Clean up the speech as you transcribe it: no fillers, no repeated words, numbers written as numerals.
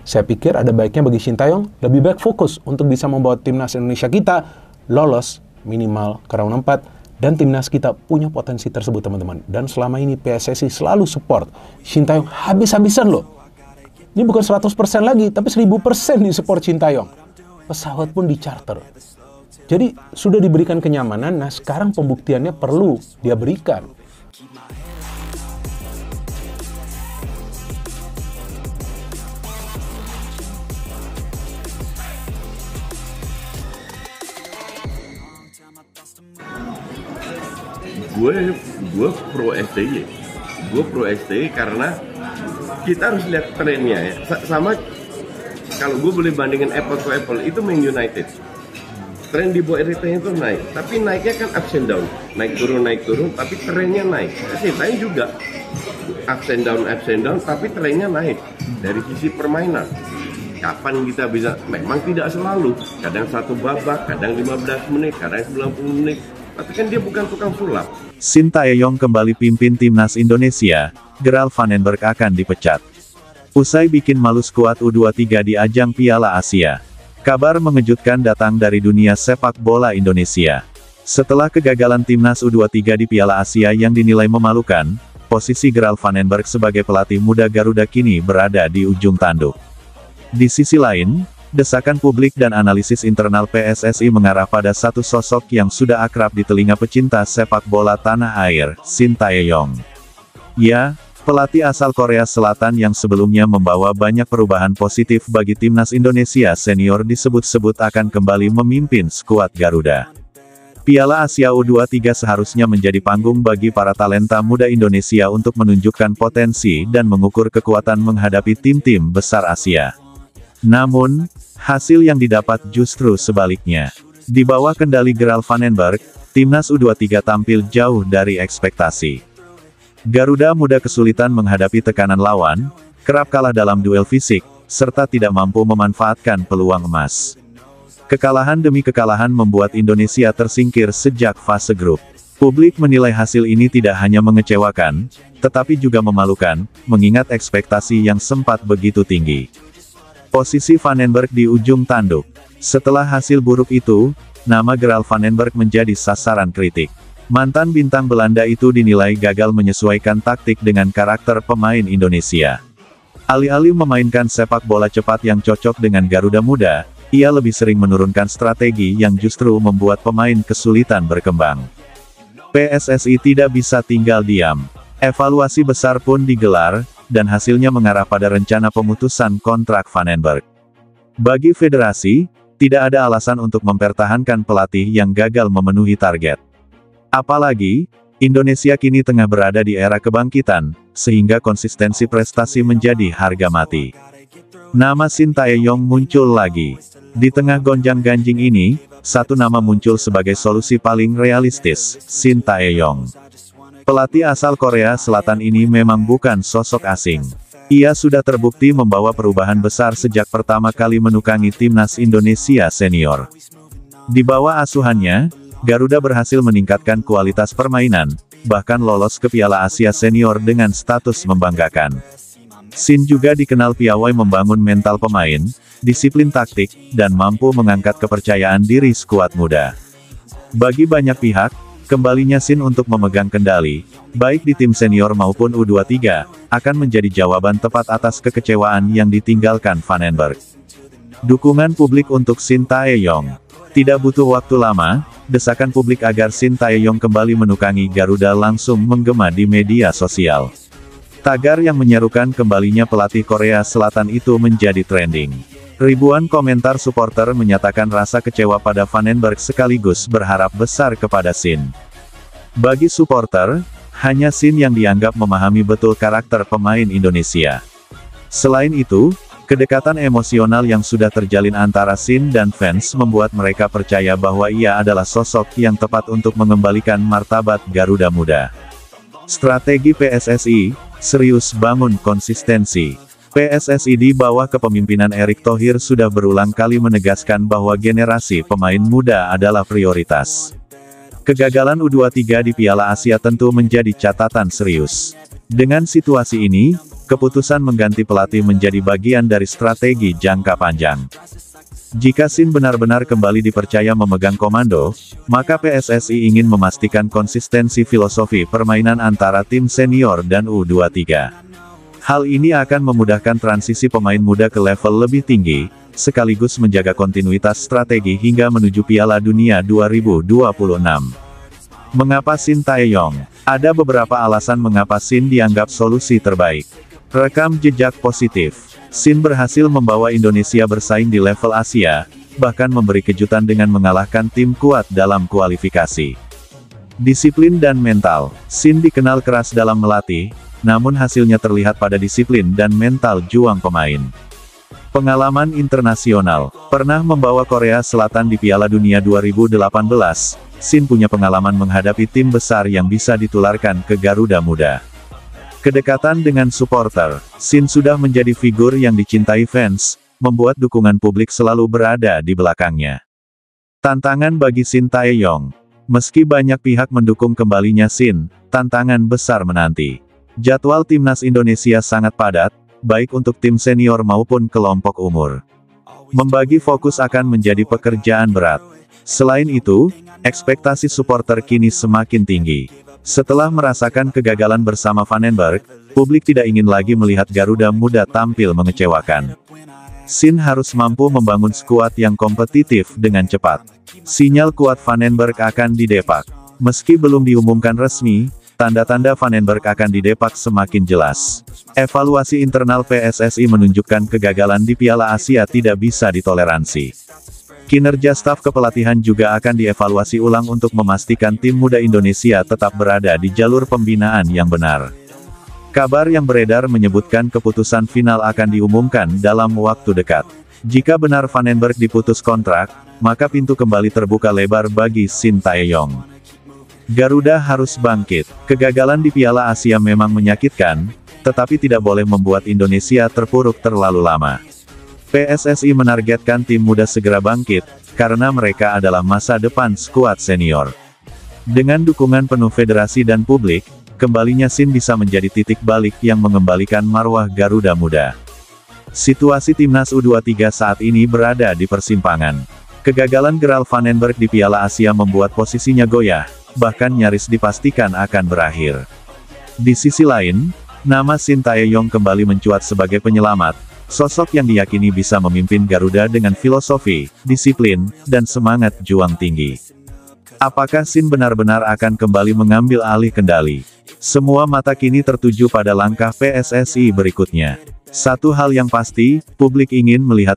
Saya pikir ada baiknya bagi Sintayong lebih baik fokus untuk bisa membawa timnas Indonesia kita lolos minimal ke round 4, dan timnas kita punya potensi tersebut teman-teman. Dan selama ini PSSI selalu support Sintayong habis-habisan loh. Ini bukan 100% lagi, tapi 1000% di support Sintayong. Pesawat pun di charter. Jadi sudah diberikan kenyamanan, nah sekarang pembuktiannya perlu dia berikan. Gue pro STY. Gue pro STY karena kita harus lihat trennya ya. Sama kalau gue boleh bandingin apple to apple, itu Man United. Tren di bawah Eritrea itu naik, tapi naiknya kan ups and down, naik turun, tapi trennya naik. Sintayong juga ups and down, tapi trennya naik dari sisi permainan. Kapan kita bisa? Memang tidak selalu. Kadang satu babak, kadang 15 menit, kadang 90 menit. Tapi kan dia bukan tukang sulap. Sintayong kembali pimpin timnas Indonesia, Gerald Vandenberg akan dipecat. Usai bikin malu skuad U23 di ajang Piala Asia. Kabar mengejutkan datang dari dunia sepak bola Indonesia. Setelah kegagalan timnas U23 di Piala Asia yang dinilai memalukan, posisi Gerald Vandenberg sebagai pelatih muda Garuda kini berada di ujung tanduk. Di sisi lain, desakan publik dan analisis internal PSSI mengarah pada satu sosok yang sudah akrab di telinga pecinta sepak bola tanah air, Sintayong. Ya, pelatih asal Korea Selatan yang sebelumnya membawa banyak perubahan positif bagi timnas Indonesia senior disebut-sebut akan kembali memimpin skuad Garuda. Piala Asia U23 seharusnya menjadi panggung bagi para talenta muda Indonesia untuk menunjukkan potensi dan mengukur kekuatan menghadapi tim-tim besar Asia. Namun, hasil yang didapat justru sebaliknya. Di bawah kendali Gerald Vandenberg, timnas U23 tampil jauh dari ekspektasi. Garuda muda kesulitan menghadapi tekanan lawan, kerap kalah dalam duel fisik, serta tidak mampu memanfaatkan peluang emas. Kekalahan demi kekalahan membuat Indonesia tersingkir sejak fase grup. Publik menilai hasil ini tidak hanya mengecewakan, tetapi juga memalukan, mengingat ekspektasi yang sempat begitu tinggi. Posisi Vandenberg di ujung tanduk. Setelah hasil buruk itu, nama Gerald Vandenberg menjadi sasaran kritik. Mantan bintang Belanda itu dinilai gagal menyesuaikan taktik dengan karakter pemain Indonesia. Alih-alih memainkan sepak bola cepat yang cocok dengan Garuda muda, ia lebih sering menurunkan strategi yang justru membuat pemain kesulitan berkembang. PSSI tidak bisa tinggal diam. Evaluasi besar pun digelar, dan hasilnya mengarah pada rencana pemutusan kontrak Vandenberg. Bagi federasi, tidak ada alasan untuk mempertahankan pelatih yang gagal memenuhi target. Apalagi, Indonesia kini tengah berada di era kebangkitan, sehingga konsistensi prestasi menjadi harga mati. Nama Sintayong muncul lagi. Di tengah gonjang-ganjing ini, satu nama muncul sebagai solusi paling realistis, Sintayong. Pelatih asal Korea Selatan ini memang bukan sosok asing. Ia sudah terbukti membawa perubahan besar sejak pertama kali menukangi timnas Indonesia senior. Di bawah asuhannya, Garuda berhasil meningkatkan kualitas permainan, bahkan lolos ke Piala Asia senior dengan status membanggakan. Sin juga dikenal piawai membangun mental pemain, disiplin taktik, dan mampu mengangkat kepercayaan diri skuad muda. Bagi banyak pihak, kembalinya Sin untuk memegang kendali, baik di tim senior maupun U23, akan menjadi jawaban tepat atas kekecewaan yang ditinggalkan Vandenberg. Dukungan publik untuk Sintayong. Tidak butuh waktu lama, desakan publik agar Sintayong kembali menukangi Garuda langsung menggema di media sosial. Tagar yang menyerukan kembalinya pelatih Korea Selatan itu menjadi trending. Ribuan komentar supporter menyatakan rasa kecewa pada Vandenberg sekaligus berharap besar kepada Sin. Bagi supporter, hanya Sin yang dianggap memahami betul karakter pemain Indonesia. Selain itu, kedekatan emosional yang sudah terjalin antara Sin dan fans membuat mereka percaya bahwa ia adalah sosok yang tepat untuk mengembalikan martabat Garuda muda. Strategi PSSI, serius bangun konsistensi. PSSI di bawah kepemimpinan Erick Thohir sudah berulang kali menegaskan bahwa generasi pemain muda adalah prioritas. Kegagalan U23 di Piala Asia tentu menjadi catatan serius. Dengan situasi ini, keputusan mengganti pelatih menjadi bagian dari strategi jangka panjang. Jika Shin benar-benar kembali dipercaya memegang komando, maka PSSI ingin memastikan konsistensi filosofi permainan antara tim senior dan U23. Hal ini akan memudahkan transisi pemain muda ke level lebih tinggi, sekaligus menjaga kontinuitas strategi hingga menuju Piala Dunia 2026. Mengapa Shin Tae-yong? Ada beberapa alasan mengapa Shin dianggap solusi terbaik. Rekam jejak positif. Shin berhasil membawa Indonesia bersaing di level Asia, bahkan memberi kejutan dengan mengalahkan tim kuat dalam kualifikasi. Disiplin dan mental. Shin dikenal keras dalam melatih, namun hasilnya terlihat pada disiplin dan mental juang pemain. Pengalaman internasional. Pernah membawa Korea Selatan di Piala Dunia 2018, Shin punya pengalaman menghadapi tim besar yang bisa ditularkan ke Garuda Muda. Kedekatan dengan supporter. Shin sudah menjadi figur yang dicintai fans, membuat dukungan publik selalu berada di belakangnya. Tantangan bagi Shin Tae-yong. Meski banyak pihak mendukung kembalinya Shin, tantangan besar menanti. Jadwal timnas Indonesia sangat padat, baik untuk tim senior maupun kelompok umur. Membagi fokus akan menjadi pekerjaan berat. Selain itu, ekspektasi supporter kini semakin tinggi. Setelah merasakan kegagalan bersama Vandenberg, publik tidak ingin lagi melihat Garuda Muda tampil mengecewakan. Shin harus mampu membangun skuad yang kompetitif dengan cepat. Sinyal kuat Vandenberg akan didepak. Meski belum diumumkan resmi, tanda-tanda Vandenberg akan didepak semakin jelas. Evaluasi internal PSSI menunjukkan kegagalan di Piala Asia tidak bisa ditoleransi. Kinerja staf kepelatihan juga akan dievaluasi ulang untuk memastikan tim muda Indonesia tetap berada di jalur pembinaan yang benar. Kabar yang beredar menyebutkan keputusan final akan diumumkan dalam waktu dekat. Jika benar Vandenberg diputus kontrak, maka pintu kembali terbuka lebar bagi Shin Tae-yong. Garuda harus bangkit. Kegagalan di Piala Asia memang menyakitkan, tetapi tidak boleh membuat Indonesia terpuruk terlalu lama. PSSI menargetkan tim muda segera bangkit, karena mereka adalah masa depan skuad senior. Dengan dukungan penuh federasi dan publik, kembalinya Shin bisa menjadi titik balik yang mengembalikan marwah Garuda Muda. Situasi timnas U23 saat ini berada di persimpangan. Kegagalan Gerald Vandenberg di Piala Asia membuat posisinya goyah, bahkan nyaris dipastikan akan berakhir. Di sisi lain, nama Shin Tae-yong kembali mencuat sebagai penyelamat, sosok yang diyakini bisa memimpin Garuda dengan filosofi, disiplin, dan semangat juang tinggi. Apakah Shin benar-benar akan kembali mengambil alih kendali? Semua mata kini tertuju pada langkah PSSI berikutnya. Satu hal yang pasti, publik ingin melihat